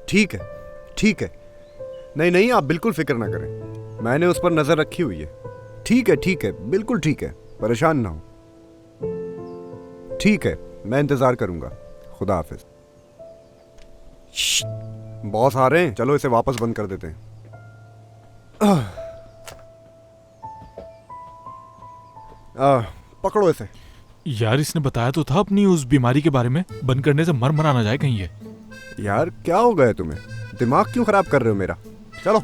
ठीक है, ठीक है। नहीं नहीं, आप बिल्कुल फिक्र ना करें, मैंने उस पर नजर रखी हुई है। ठीक है, ठीक है, बिल्कुल ठीक है, परेशान ना हो। ठीक है, मैं इंतजार करूंगा। खुदा हाफिज। बॉस आ रहे हैं, चलो इसे वापस बंद कर देते हैं। पकड़ो इसे। यार इसने बताया तो था अपनी उस बीमारी के बारे में, बंद करने से मर मरा ना जाए कहीं ये। यार क्या हो गया तुम्हें, दिमाग क्यों खराब कर रहे हो मेरा? चलो।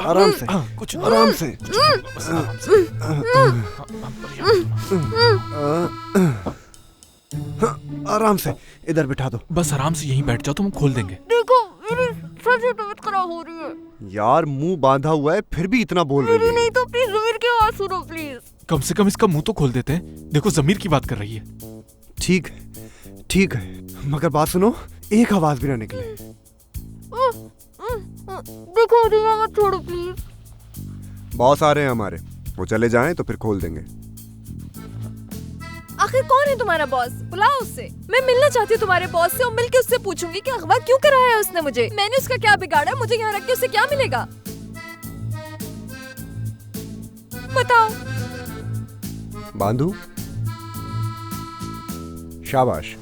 आराम से, कुछ आराम से। बस आराम से। आराम से इधर बिठा दो। बस आराम से यहीं बैठ जाओ, तुम खोल देंगे। देखो मेरी सच में तबीयत खराब हो रही है। यार मुंह बांधा हुआ है फिर भी इतना बोल रही मेरी है। नहीं तो प्लीज ज़मीर की आवाज सुनो प्लीज। कम से कम इसका मुंह तो खोल देते हैं। देखो जमीर की बात कर रही है। ठीक है, ठीक है, मगर बात सुनो, एक आवाज भी ना निकले। देखो रिया मत छोड़ो प्लीज। बॉस आ रहे हैं हमारे, वो चले जाएं तो फिर खोल देंगे। आखिर कौन है तुम्हारा बॉस? बुलाओ उससे। मैं मिलना चाहती हूँ तुम्हारे बॉस से और मिलके उससे पूछूंगी कि अगवा क्यों कराया उसने मुझे। मैंने उसका क्या बिगाड़ा? मुझे यहाँ रख के उससे क्या मिलेगा? बताओ। बांधू? शाबाश।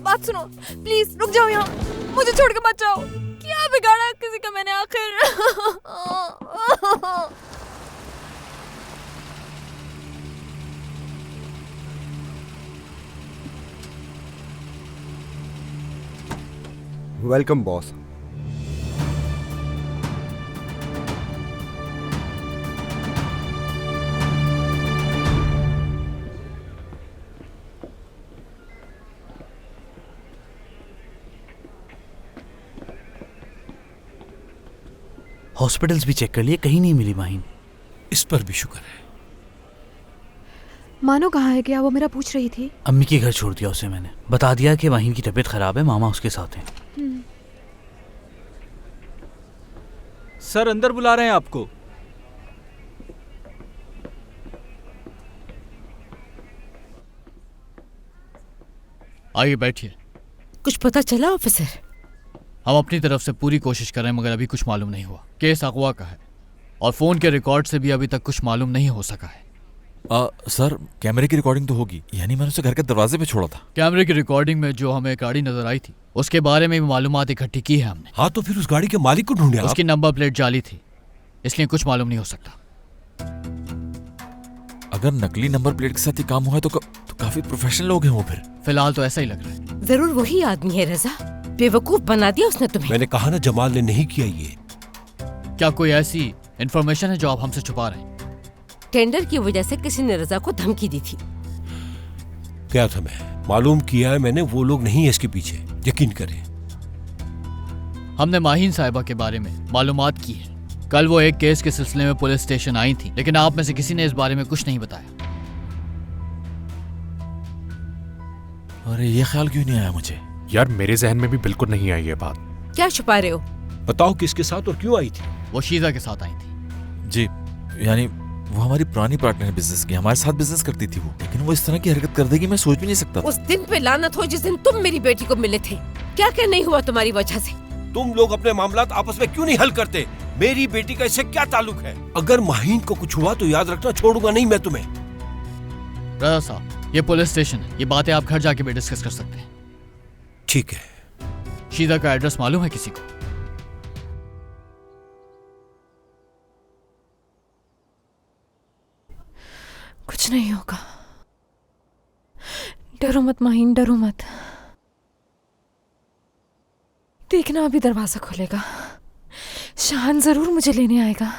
बात सुनो प्लीज, रुक जाओ यहाँ, मुझे छोड़ के मत जाओ। क्या बिगाड़ा किसी का मैंने आखिर? Welcome boss. हॉस्पिटल्स भी चेक कर लिए, कहीं नहीं मिली माहिन। इस पर भी शुक्र है। मानो कहाँ है? क्या वो मेरा पूछ रही थी? अम्मी के घर छोड़ दिया उसे मैंने, बता दिया कि माहिन की तबीयत खराब है, मामा उसके साथ हैं। सर अंदर बुला रहे हैं आपको। आइए बैठिए। कुछ पता चला ऑफिसर? हम अपनी तरफ से पूरी कोशिश कर रहे हैं मगर अभी कुछ मालूम नहीं हुआ। केस अगवा का है और फोन के रिकॉर्ड से भी अभी तक कुछ मालूम नहीं हो सका है। सर कैमरे की रिकॉर्डिंग तो होगी, यानी मैंने उसे घर के दरवाजे पे छोड़ा था। कैमरे की रिकॉर्डिंग में जो हमें गाड़ी नजर आई थी उसके बारे में भी मालूमात इकट्ठी की है हमने। हाँ तो फिर उस गाड़ी के मालिक को ढूंढे। उसकी नंबर प्लेट जाली थी, इसलिए कुछ मालूम नहीं हो सकता। अगर नकली नंबर प्लेट के साथ ही काम हुआ है तो काफी प्रोफेशनल लोग हैं वो। फिर फिलहाल तो ऐसा ही लग रहा है। जरूर वही आदमी है रजा, बेवकूफ बना दिया उसने तुम्हें। मैंने कहा ना जमाल ने नहीं किया ये। क्या कोई ऐसी इंफॉर्मेशन है जो आप हमसे छुपा रहे हैं? टेंडर की वजह से किसी ने रजा को धमकी दी थी। क्या था, मैं मालूम किया है मैंने, वो लोग नहीं है इसके पीछे, यकीन करें। हमने माहिन साहिबा के बारे में मालूमात की है। कल वो एक केस के सिलसिले में पुलिस स्टेशन आई थी, लेकिन आप में से किसी ने इस बारे में कुछ नहीं बताया। अरे ये ख्याल क्यों नहीं आया मुझे? यार मेरे जहन में भी बिल्कुल नहीं आई ये बात। क्या छुपा रहे हो? बताओ किसके साथ और क्यों आई थी? वो शीजा के साथ आई थी। जी, यानी वो हमारी पुरानी पार्टनर है बिजनेस की, हमारे साथ बिजनेस करती थी वो, लेकिन वो इस तरह की हरकत कर देगी मैं सोच भी नहीं सकता था। उस दिन पे लानत हो जिस दिन तुम मेरी बेटी को मिले थे। क्या क्या नहीं हुआ तुम्हारी वजह से। तुम लोग अपने मामलात आपस में क्यों नहीं हल करते? मेरी बेटी का इससे क्या ताल्लुक है? अगर माहिन को कुछ हुआ तो याद रखना, छोड़ूंगा नहीं मैं तुम्हें। रजा साहब, ये पुलिस स्टेशन है, ये बातें आप घर जाके भी डिस्कस कर सकते हैं। ठीक है। शीजा का एड्रेस मालूम है किसी को? कुछ नहीं होगा, डरो मत माहिन, डरो मत। देखना अभी दरवाजा खोलेगा, शान जरूर मुझे लेने आएगा।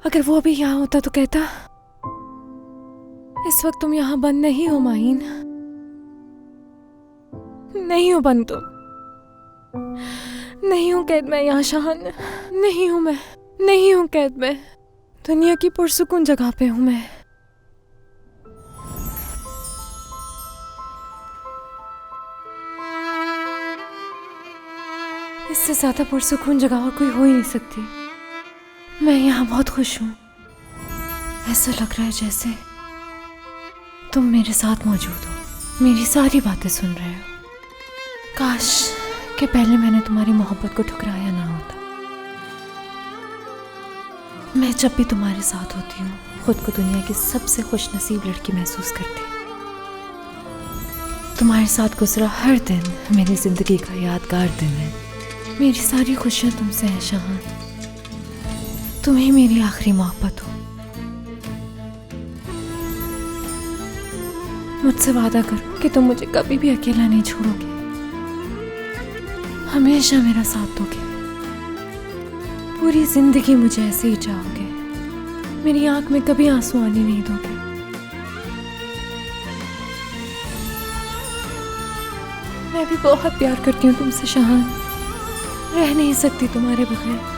अगर वो भी यहाँ होता तो कहता, इस वक्त तुम यहाँ बंद नहीं हो माहिन, नहीं हो बंद तुम, नहीं हूं कैद मैं यहाँ शान, नहीं हूं मैं, नहीं हूं कैद मैं, दुनिया की पुरसुकून जगह पे हूं मैं। इससे ज्यादा पुरसुकून जगह और कोई हो ही नहीं सकती। मैं यहाँ बहुत खुश हूँ। ऐसा लग रहा है जैसे तुम मेरे साथ मौजूद हो, मेरी सारी बातें सुन रहे हो। काश कि पहले मैंने तुम्हारी मोहब्बत को ठुकराया ना होता। मैं जब भी तुम्हारे साथ होती हूँ खुद को दुनिया की सबसे खुशनसीब लड़की महसूस करती हूँ। तुम्हारे साथ गुजरा हर दिन मेरी जिंदगी का यादगार दिन है। मेरी सारी खुशियाँ तुमसे हैं शाहान। तुम ही मेरी आखिरी मोहब्बत हो। मुझसे वादा करो कि तुम मुझे कभी भी अकेला नहीं छोड़ोगे, हमेशा मेरा साथ दोगे, पूरी जिंदगी मुझे ऐसे ही चाहोगे, मेरी आंख में कभी आंसू आने नहीं दोगे। मैं भी बहुत प्यार करती हूँ तुमसे शाहान, रह नहीं सकती तुम्हारे बगैर।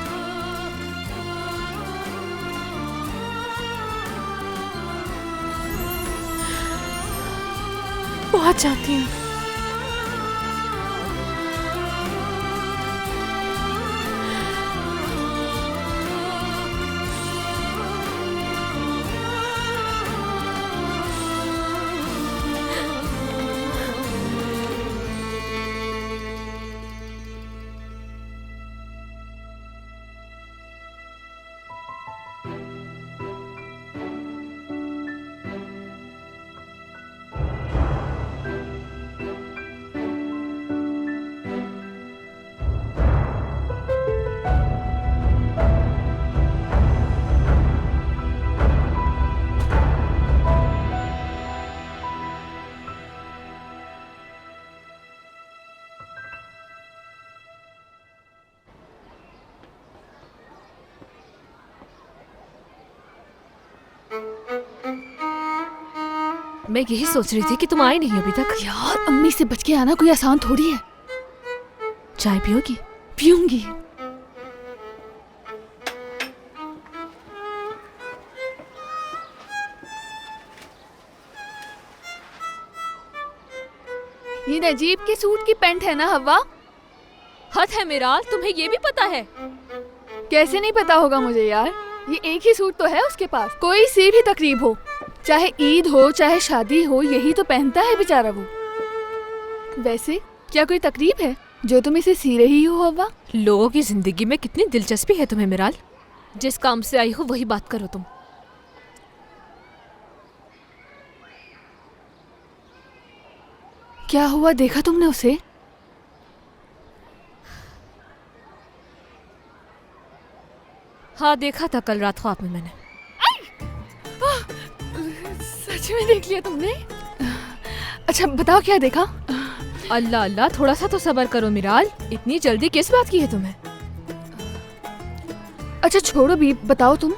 बहुत चाहती हूँ। मैं यही सोच रही थी कि तुम आए नहीं अभी तक। यार अम्मी से बच के आना कोई आसान थोड़ी है। चाय पियोगी? पीऊंगी। ये नजीब के सूट की पैंट है ना हवा? हद है मिराल, तुम्हें ये भी पता है? कैसे नहीं पता होगा मुझे यार, ये एक ही सूट तो है उसके पास। कोई सी भी तकरीब हो, चाहे ईद हो चाहे शादी हो, यही तो पहनता है बेचारा वो। वैसे क्या कोई तकरीब है जो तुम इसे सी रही हो हवा? लोगों की जिंदगी में कितनी दिलचस्पी है तुम्हें मिराल। जिस काम से आई हो वही बात करो तुम। क्या हुआ, देखा तुमने उसे? हाँ देखा था, कल रात ख्वाब में मैंने। सच में देख लिया तुमने? अच्छा बताओ क्या देखा? अल्लाह अल्लाह, थोड़ा सा तो सब्र करो मिराल, इतनी जल्दी किस बात की है तुम्हें? अच्छा छोड़ो भी, बताओ तुम।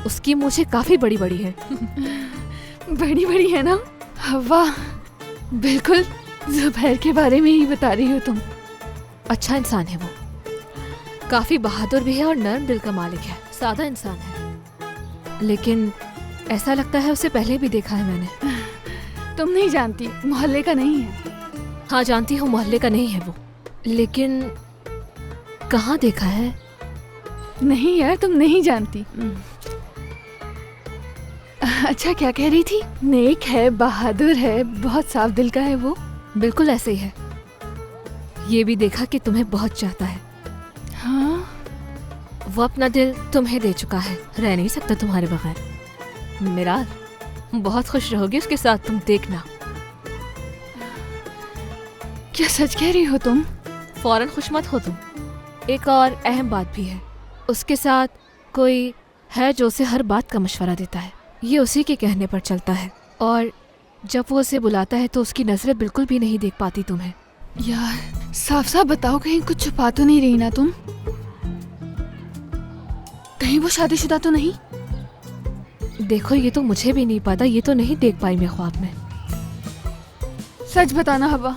उसकी मूछें काफी बड़ी बड़ी है। बड़ी बड़ी है ना? वाह, बिल्कुल जुबैर के बारे में ही बता रही हो तुम। अच्छा इंसान है वो, काफी बहादुर भी है और नर्म दिल का मालिक है। सादा इंसान है, लेकिन ऐसा लगता है उसे पहले भी देखा है मैंने। तुम नहीं जानती, मोहल्ले का नहीं है। हाँ जानती हूँ मोहल्ले का नहीं है वो, लेकिन कहाँ देखा है? नहीं यार तुम नहीं जानती। अच्छा क्या कह रही थी? नेक है, बहादुर है, बहुत साफ दिल का है वो। बिल्कुल ऐसे ही है। ये भी देखा कि तुम्हें बहुत चाहता है। हाँ, वो अपना दिल तुम्हें दे चुका है, रह नहीं सकता तुम्हारे बगैर। मिराल बहुत खुश रहोगी उसके साथ, तुम देखना। क्या सच कह रही हो तुम? फौरन खुश मत हो तुम। एक और अहम बात भी है, उसके साथ कोई है जो उसे हर बात का मशवरा देता है। ये उसी के कहने पर चलता है, और जब वो उसे बुलाता है तो उसकी नजरें बिल्कुल भी नहीं देख पाती तुम्हें। यार साफ साफ बताओ, कहीं कुछ छुपा तो नहीं रही ना तुम? कहीं वो शादीशुदा तो नहीं? देखो ये तो मुझे भी नहीं पता, ये तो नहीं देख पाई मैं ख्वाब में। सच बताना हवा,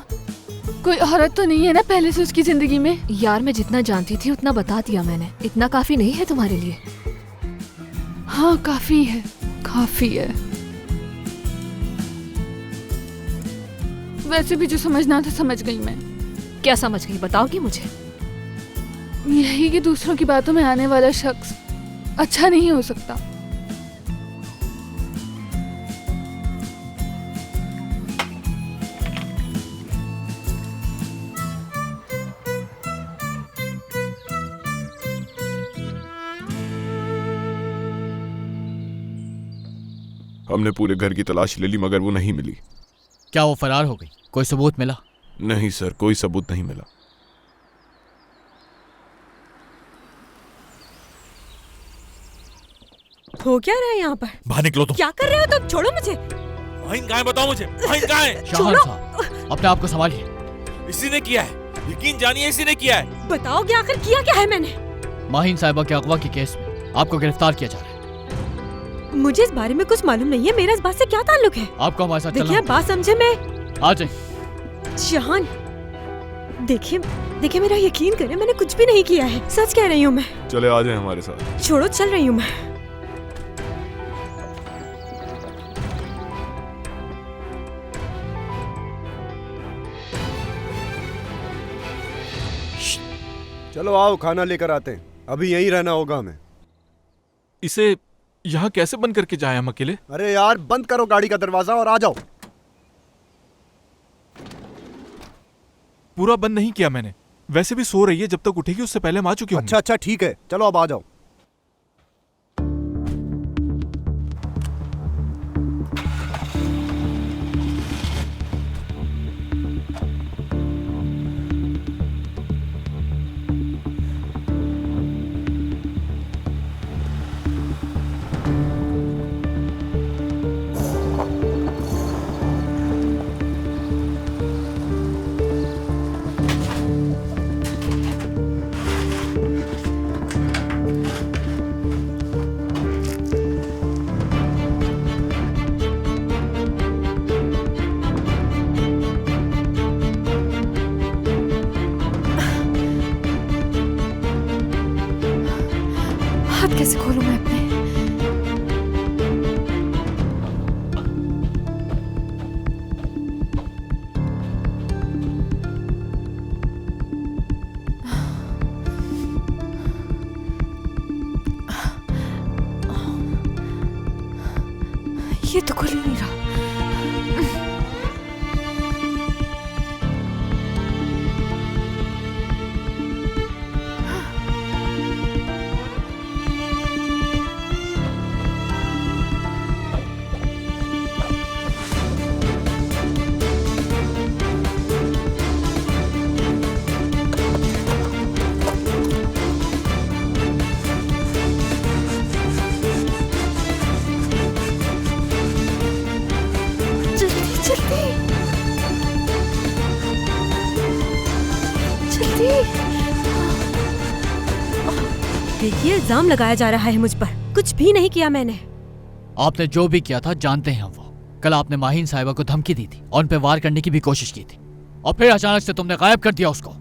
कोई औरत तो नहीं है ना पहले से उसकी जिंदगी में? यार मैं जितना जानती थी उतना बता दिया मैंने। इतना काफी नहीं है तुम्हारे लिए? हाँ काफी है, काफी है। वैसे भी जो समझना था समझ गई मैं। क्या समझ गई, बताओगी मुझे? यही कि दूसरों की बातों में आने वाला शख्स अच्छा नहीं हो सकता। हमने पूरे घर की तलाश ले ली मगर वो नहीं मिली। क्या वो फरार हो गई? कोई सबूत मिला? नहीं सर, कोई सबूत नहीं मिला। हो क्या रहा है यहाँ पर? बाहर निकलो तुम। क्या कर रहे हो तुम? छोड़ो मुझे। माहिन कहाँ है बताओ मुझे, माहिन कहाँ है? शाहान साहब, अपने आप को संभालिए। इसी ने किया है, यकीन जानिए इसी ने किया है। बताओगे आखिर किया क्या है मैंने? माहिन साहिबा के अगवा के केस में आपको गिरफ्तार किया जा रहा है। मुझे इस बारे में कुछ मालूम नहीं है। मेरा इस बात से क्या ताल्लुक है? आपको हमारे साथ देखिए चलना बात समझे। मैं आ जाइए। शाहान, देखिए मेरा यकीन करें, मैंने कुछ भी नहीं किया है। सच कह रही हूँ मैं। चले आ जाए हमारे साथ। छोड़ो, चल रही हूँ मैं। चलो आओ, खाना लेकर आते हैं। अभी यहीं रहना होगा हमें। इसे यहाँ कैसे बंद करके जाए हम अकेले? अरे यार, बंद करो गाड़ी का दरवाजा और आ जाओ। पूरा बंद नहीं किया मैंने। वैसे भी सो रही है, जब तक उठेगी उससे पहले हम आ चुके होंगे। अच्छा ठीक है, चलो अब आ जाओ। हाथ कैसे खोलूं मैं अपने? ये तो खुल ही नहीं रहा। देखिए, इल्जाम लगाया जा रहा है मुझ पर। कुछ भी नहीं किया मैंने। आपने जो भी किया था जानते हैं हम वो। कल आपने माहिन साहिबा को धमकी दी थी और उन पे वार करने की भी कोशिश की थी, और फिर अचानक से तुमने गायब कर दिया उसको।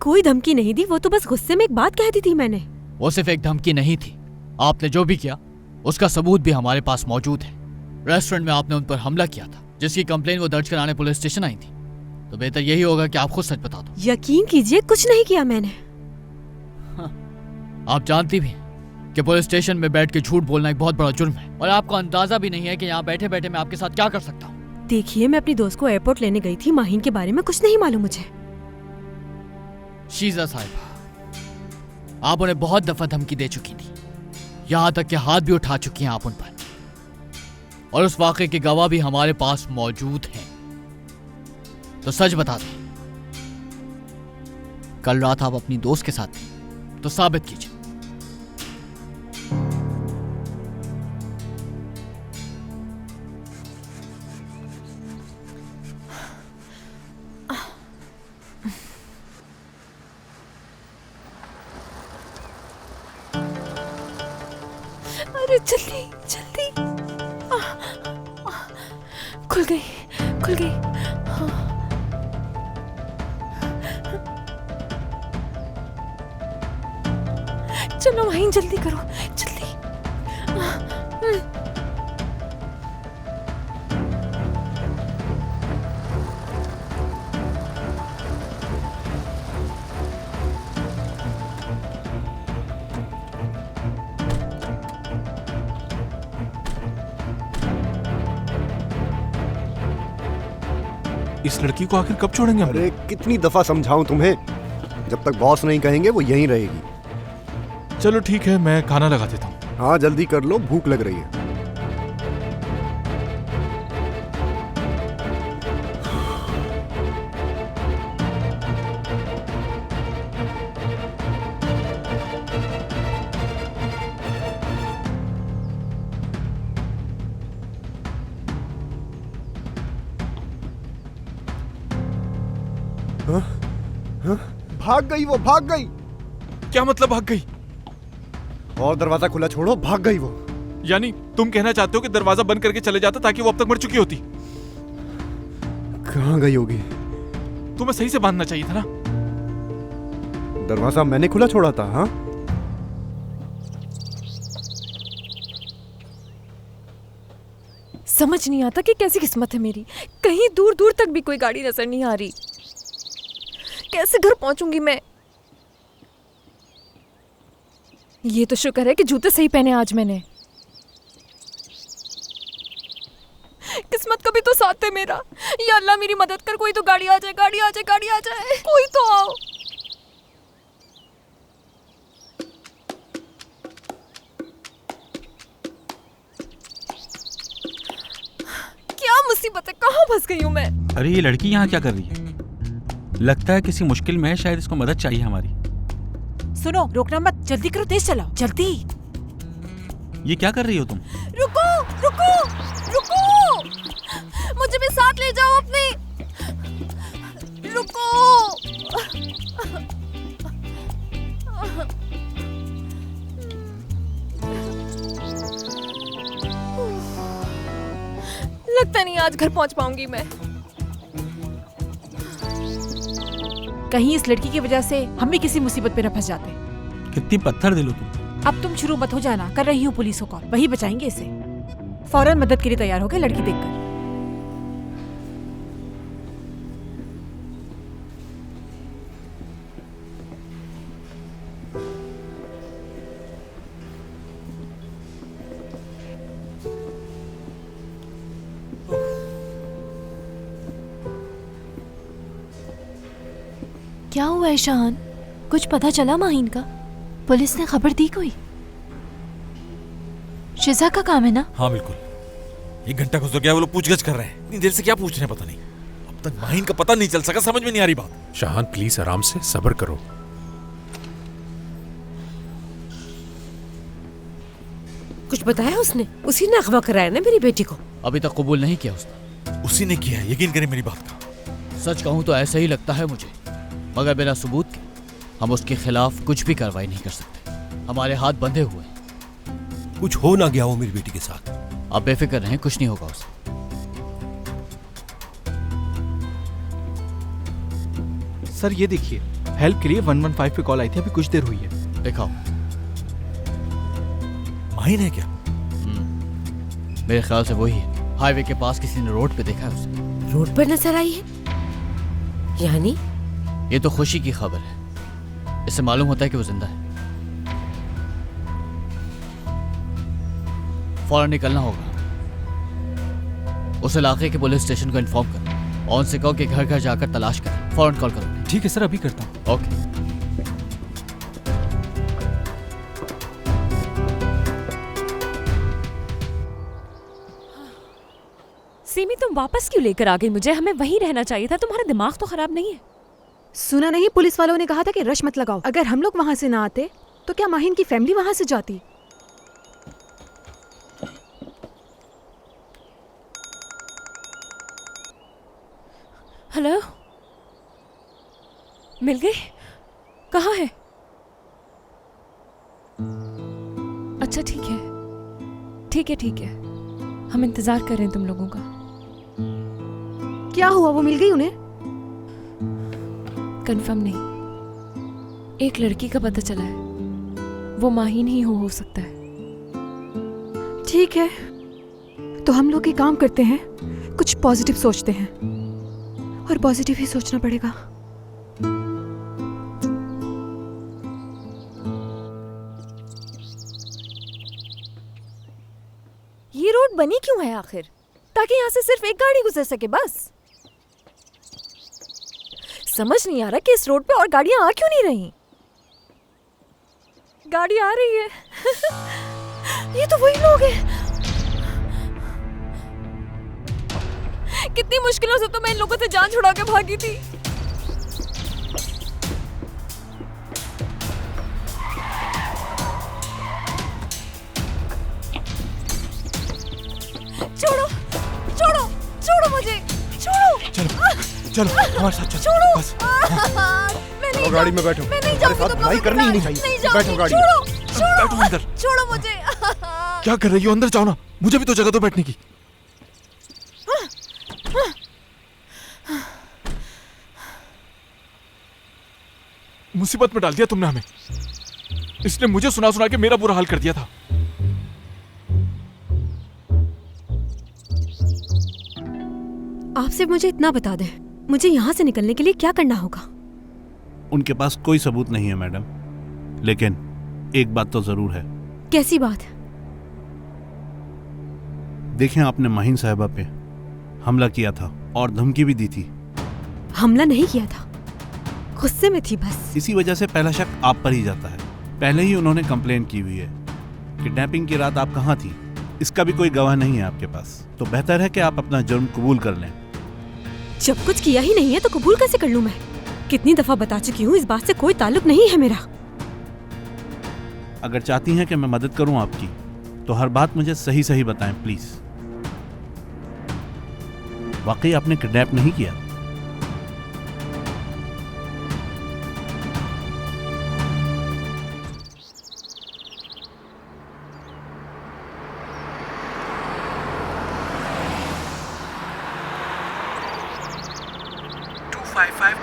कोई धमकी नहीं दी, वो तो बस गुस्से में एक बात कह दी थी मैंने। वो सिर्फ एक धमकी नहीं थी। आपने जो भी किया उसका सबूत भी हमारे पास मौजूद है। रेस्टोरेंट में आपने उन पर हमला किया था, जिसकी कंप्लेन वो दर्ज कराने पुलिस स्टेशन आई थी। तो बेहतर यही होगा कि आप खुद सच बता दो। यकीन कीजिए, कुछ नहीं किया मैंने। आप जानती भी हैं कि पुलिस स्टेशन में बैठ के झूठ बोलना एक बहुत बड़ा जुर्म है, और आपको अंदाजा भी नहीं है कि यहाँ बैठे बैठे मैं आपके साथ क्या कर सकता हूँ। देखिए, मैं अपनी दोस्त को एयरपोर्ट लेने गई थी। माहिन के बारे में कुछ नहीं मालूम मुझे। शीजा साहिबा, आप उन्हें बहुत दफा धमकी दे चुकी थी, यहाँ तक कि हाथ भी उठा चुकी हैं आप उन पर, और उस वाक़े के गवाह भी हमारे पास मौजूद हैं। तो सच बता दें, कल रात आप अपनी दोस्त के साथ थे, तो साबित कीजिए। अरे जल्दी जल्दी। खुल गई, खुल गई। चलो वहीं, जल्दी करो, जल्दी। इस लड़की को आखिर कब छोड़ेंगे हम? अरे कितनी दफा समझाऊं तुम्हें, जब तक बॉस नहीं कहेंगे वो यहीं रहेगी। चलो ठीक है, मैं खाना लगा देता हूँ। हाँ जल्दी कर लो, भूख लग रही है। भाग गई वो, भाग गई। क्या मतलब भाग गई? और दरवाजा खुला छोड़ो, भाग गई वो। यानी तुम कहना चाहते हो कि दरवाजा बंद करके चले जाता ताकि वो अब तक मर चुकी होती? कहाँ गई होगी? तुम्हें सही से बांधना चाहिए था ना। दरवाजा मैंने खुला छोड़ा था। हाँ समझ नहीं आता कि कैसी किस्मत है मेरी, कहीं दूर दूर तक भी कोई गाड़ी नजर नहीं आ रही। कैसे घर पहुंचूंगी मैं? ये तो शुक्र है कि जूते सही पहने आज मैंने। किस्मत का भी तो साथ है मेरा। या अल्लाह मेरी मदद कर, कोई तो गाड़ी आ जाए, गाड़ी आ जाए, गाड़ी आ जाए, कोई तो आओ। क्या मुसीबत है, कहाँ फंस गई हूँ मैं? अरे ये लड़की यहाँ क्या कर रही है? लगता है किसी मुश्किल में है, शायद इसको मदद चाहिए हमारी। सुनो, रोकना मत, जल्दी करो, तेज चलाओ, जल्दी। ये क्या कर रही हो तुम? रुको रुको रुको, मुझे भी साथ ले जाओ अपने। रुको। लगता नहीं आज घर पहुंच पाऊंगी मैं। कहीं इस लड़की की वजह से हम भी किसी मुसीबत पे न फंस जाते। कितनी पत्थर दिलो तुम। अब तुम शुरू मत हो जाना, कर रही हूँ पुलिस को कॉल, वही बचाएंगे इसे। फौरन मदद के लिए तैयार हो गए लड़की देखकर। क्या हुआ है शाहान? कुछ पता चला माहिन का? पुलिस ने खबर दी कोई? शिजा का काम है ना? हाँ बिल्कुल। 1 घंटा गुजर गया, वो लोग पूछगछ कर रहे हैं। इतनी देर से क्या पूछ रहे हैं पता नहीं। अब तक माहिन का पता नहीं चल सका, समझ में नहीं आ रही बात। शाहान प्लीज आराम से सब्र करो। कुछ बताया उसने? उसी ने अगवा कराया ना मेरी बेटी को? अभी तक कबूल नहीं किया उसने। उसी ने किया है, यकीन करें मेरी बात का। सच कहूं तो ऐसा ही लगता है मुझे, मगर बिना सबूत के हम उसके खिलाफ कुछ भी कार्रवाई नहीं कर सकते। हमारे हाथ बंधे हुए हैं। कुछ हो ना गया हो मेरी बेटी के साथ। आप बेफिक्र रहें, कुछ नहीं होगा उसे। सर ये देखिए, हेल्प के लिए 115 पे कॉल आई थी, अभी कुछ देर हुई है। दिखाओ। माहिन है क्या? मेरे ख्याल से वही है। हाईवे के पास किसी ने रोड पे देखा है उसे। रोड पर नजर आई है? यानी ये तो खुशी की खबर है। इससे मालूम होता है कि वो जिंदा है। फौरन निकलना होगा। उस इलाके के पुलिस स्टेशन को इन्फॉर्म करो और उनसे कहो कि घर घर जाकर तलाश करें। फौरन कॉल करो। ठीक है सर, अभी करता हूँ। ओके। सीमी तुम वापस क्यों लेकर आ गई मुझे? हमें वहीं रहना चाहिए था। तुम्हारा दिमाग तो खराब नहीं है? सुना नहीं, पुलिस वालों ने कहा था कि रश मत लगाओ। अगर हम लोग वहां से ना आते तो क्या माहिन की फैमिली वहां से जाती? हेलो, मिल गई? कहाँ है? अच्छा ठीक है, ठीक है, ठीक है। हम इंतजार कर रहे हैं तुम लोगों का। क्या हुआ, वो मिल गई उन्हें? कंफर्म नहीं, एक लड़की का पता चला है। वो माहिन ही हो सकता है। ठीक है, तो हम लोग एक काम करते हैं, कुछ पॉजिटिव सोचते हैं। और पॉजिटिव ही सोचना पड़ेगा। ये रोड बनी क्यों है आखिर? ताकि यहाँ से सिर्फ एक गाड़ी गुजर सके बस। समझ नहीं आ रहा कि इस रोड पे और गाड़ियां आ क्यों नहीं रही। गाड़ी आ रही है। ये तो वही लोग हैं। कितनी मुश्किलों से तो मैं इन लोगों से जान छुड़ा के भागी थी। छोड़ो छोड़ो छोड़ो मुझे, छोड़ो। चलो हमारे साथ चलो। छोड़ो बस। मैं नहीं गाड़ी में बैठो। मैं नहीं जाऊंगी तुम लड़ाई करनी ही नहीं चाहिए। नहीं जाऊंगी। बैठो गाड़ी में। छोड़ो छोड़ो बैठो अंदर। छोड़ो मुझे। क्या कर रही हो? अंदर जाओ ना, मुझे भी तो जगह दो बैठने की। मुसीबत में डाल दिया तुमने हमें। इसने मुझे सुना सुना के मेरा बुरा हाल कर दिया था। आप सिर्फ मुझे इतना बता दें, मुझे यहाँ से निकलने के लिए क्या करना होगा? उनके पास कोई सबूत नहीं है मैडम, लेकिन एक बात तो जरूर है। कैसी बात? देखें, आपने माहिन साहिबा पे हमला किया था और धमकी भी दी थी। हमला नहीं किया था, गुस्से में थी बस। इसी वजह से पहला शक आप पर ही जाता है। पहले ही उन्होंने कंप्लेन की हुई है। किडनैपिंग की रात आप कहाँ थी, इसका भी कोई गवाह नहीं है आपके पास। तो बेहतर है कि आप अपना जुर्म कबूल कर लें। जब कुछ किया ही नहीं है तो कबूल कैसे कर लूं मैं? कितनी दफा बता चुकी हूँ, इस बात से कोई ताल्लुक नहीं है मेरा। अगर चाहती हैं कि मैं मदद करूं आपकी, तो हर बात मुझे सही सही बताएं प्लीज। वाकई आपने किडनैप नहीं किया?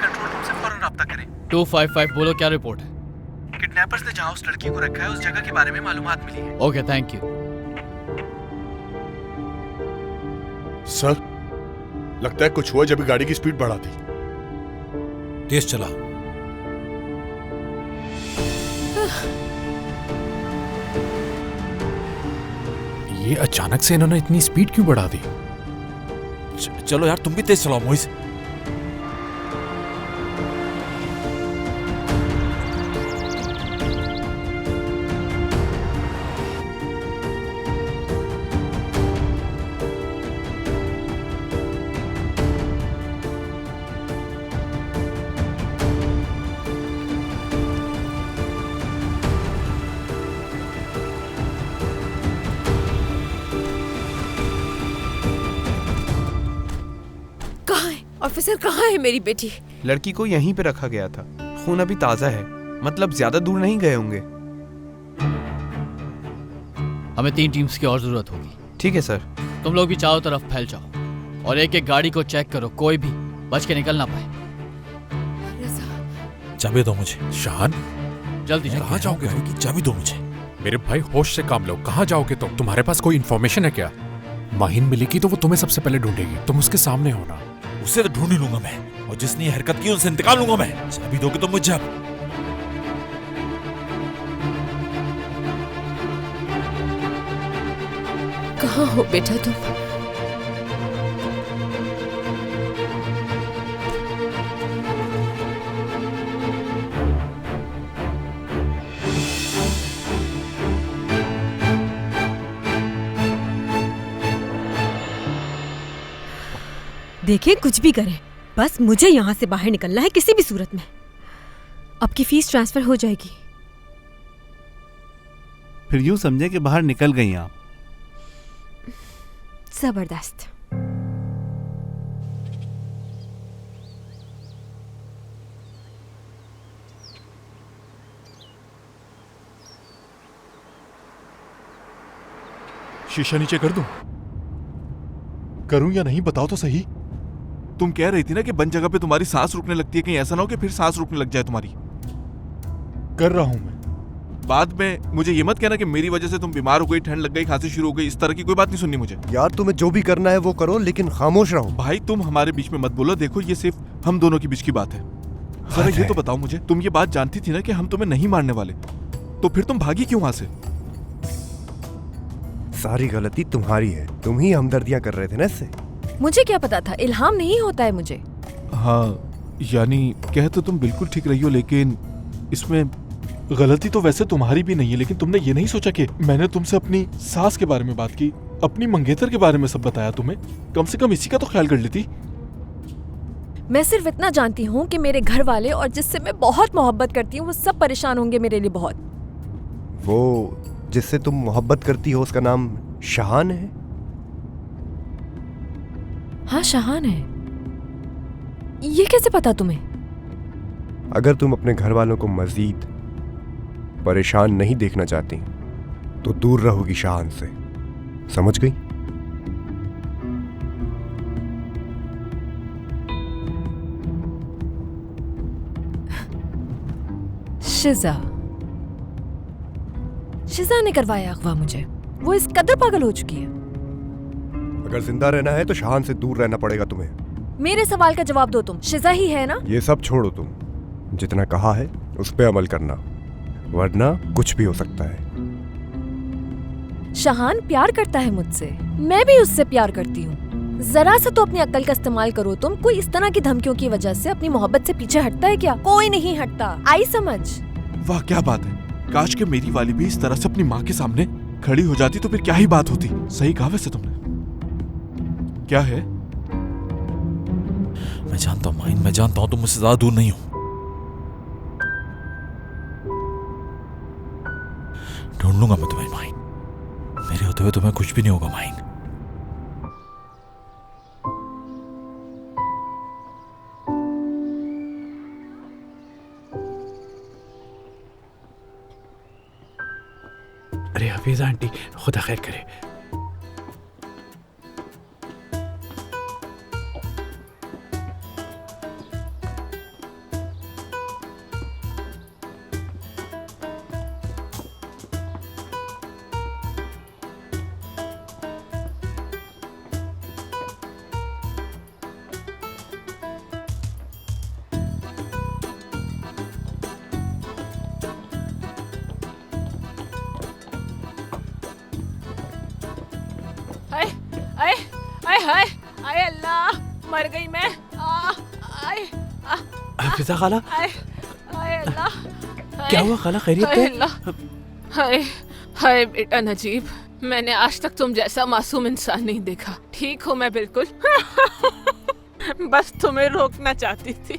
कंट्रोल रूम से फौरन रब्ता करें। 255 बोलो, क्या रिपोर्ट है? किडनैपर्स ने जहां उस लड़की को रखा है उस जगह के बारे में मालूमात मिली है। Okay, thank you. सर, लगता है कुछ हुआ जब गाड़ी की स्पीड बढ़ा दी। तेज चला। ये अचानक से इन्होंने इतनी स्पीड क्यों बढ़ा दी? चलो यार, तुम भी तेज चलाओ मोइस। ऑफिसर, कहाँ है मेरी बेटी? लड़की को यहीं पे रखा गया था। खून अभी ताजा है, मतलब ज्यादा दूर नहीं गए होंगे। हमें 3 टीम्स की और जरूरत होगी। ठीक है सर। तुम लोग भी चारों तरफ फैल जाओ और एक एक गाड़ी को चेक करो, कोई भी बच के निकल ना पाए। चाबी दो मुझे। शान, जल्दी कहाँ जाओगे? की चाबी दो मुझे। मेरे भाई होश से काम लो। कहाँ जाओगे तुम? तुम्हारे पास कोई इन्फॉर्मेशन है क्या? माहिन मिलेगी तो वो तुम्हें सबसे पहले ढूंढेगी, तुम उसके सामने होना। उससे तो ढूंढ ही लूंगा मैं, और जिसने ये हरकत की उनसे इंतकाम लूंगा मैं। चाबी दोगे तो मुझे। अब कहाँ हो बेटा तुम? देखें, कुछ भी करें, बस मुझे यहाँ से बाहर निकलना है किसी भी सूरत में। आपकी फीस ट्रांसफर हो जाएगी। फिर यूं समझे कि बाहर निकल गई आप। जबरदस्त। शीशा नीचे कर दूं? करूं या नहीं, बताओ तो सही। तुम कह रही थी ना कि बंद जगह पे तुम्हारी सांस रुकने लगती है, कहीं ऐसा ना हो कि फिर सांस रुकने लग जाए तुम्हारी। कर रहा हूं मैं। बाद में मुझे ये मत कहना कि मेरी वजह से तुम बीमार हो गई, ठंड लग गई, खांसी शुरू हो गई। इस तरह की कोई बात नहीं सुननी मुझे। यार, तुम्हें जो भी करना है वो करो, लेकिन खामोश रहो। भाई, तुम हमारे बीच में मत बोलो। देखो, ये सिर्फ हम दोनों के बीच की बात है। जरा ये तो बताओ मुझे, तुम ये बात जानती थी ना कि हम तुम्हें नहीं मारने वाले, तो फिर तुम भागी क्यों वहां से? सारी गलती तुम्हारी है, तुम ही हमदर्दियां कर रहे थे ना इससे। मुझे क्या पता था? इल्हाम नहीं होता है मुझे। हाँ, यानी कह तो तुम बिल्कुल ठीक रही हो, लेकिन इसमें गलती तो वैसे तुम्हारी भी नहीं है, लेकिन तुमने ये नहीं सोचा कि मैंने तुमसे अपनी सास के बारे में बात की, अपनी मंगेतर के बारे में सब बताया तुम्हें। कम से कम इसी का तो ख्याल कर लेती। मैं सिर्फ इतना जानती हूँ कि मेरे घर वाले और जिससे मैं बहुत मोहब्बत करती हूँ वो सब परेशान होंगे मेरे लिए बहुत। वो जिससे तुम मोहब्बत करती हो उसका नाम शहान है? हाँ शहान है। ये कैसे पता तुम्हें? अगर तुम अपने घर वालों को मजीद परेशान नहीं देखना चाहती तो दूर रहोगी शहान से, समझ गई? शिजा ने करवाया अगवा मुझे। वो इस कदर पागल हो चुकी है। अगर जिंदा रहना है तो शहान से दूर रहना पड़ेगा तुम्हें। मेरे सवाल का जवाब दो तुम। शिजा ही है ना? ये सब छोड़ो, तुम जितना कहा है उस पे अमल करना, वरना कुछ भी हो सकता है। शहान प्यार करता है मुझसे, मैं भी उससे प्यार करती हूँ। जरा सा तो अपनी अक्ल का इस्तेमाल करो तुम। कोई इस तरह की धमकियों की वजह से अपनी मोहब्बत से पीछे हटता है क्या? कोई नहीं हटता। आई समझ? वाह क्या बात है। काश के मेरी वाली भी इस तरह से अपनी माँ के सामने खड़ी हो जाती तो फिर क्या ही बात होती। सही कहा वैसे तुमने। क्या है? मैं जानता हूँ माइन, मैं जानता हूँ तुम मुझसे ज्यादा दूर नहीं हो। ढूंढ लूंगा मैं तुम्हें माइन। मेरे होते हुए तुम्हें कुछ भी नहीं होगा माइन। अरे हफीजा आंटी, खुदा खैर करे। आए अल्लाह, मर गई मैं। हफीजा खाला, आए अल्लाह। क्या हुआ खाला, खैरियत है? हाय हाय बेटा नजीब, मैंने आज तक तुम जैसा मासूम इंसान नहीं देखा। ठीक हूँ मैं बिल्कुल। बस तुम्हें रोकना चाहती थी।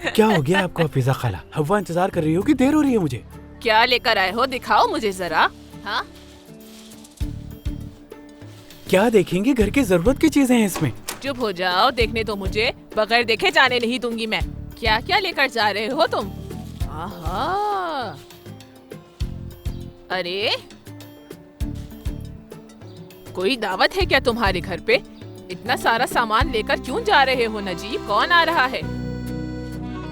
क्या हो गया आपको हफीजा खाला? हवा इंतजार कर रही हो कि देर हो रही है मुझे? क्या लेकर आए हो, दिखाओ मुझे जरा। हाँ क्या देखेंगे? घर की जरूरत की चीजें हैं इसमें। चुप हो जाओ, देखने तो मुझे, बगैर देखे जाने नहीं दूंगी मैं। क्या क्या लेकर जा रहे हो तुम? आहा, अरे कोई दावत है क्या तुम्हारे घर पे? इतना सारा सामान लेकर क्यों जा रहे हो नजीब? कौन आ रहा है?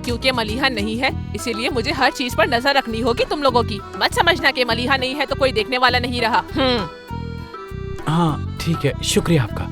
क्योंकि मलीहा नहीं है इसीलिए मुझे हर चीज पर नजर रखनी होगी तुम लोगों की। मत समझना कि मलीहा नहीं है तो कोई देखने वाला नहीं रहा। हाँ ठीक है, शुक्रिया आपका।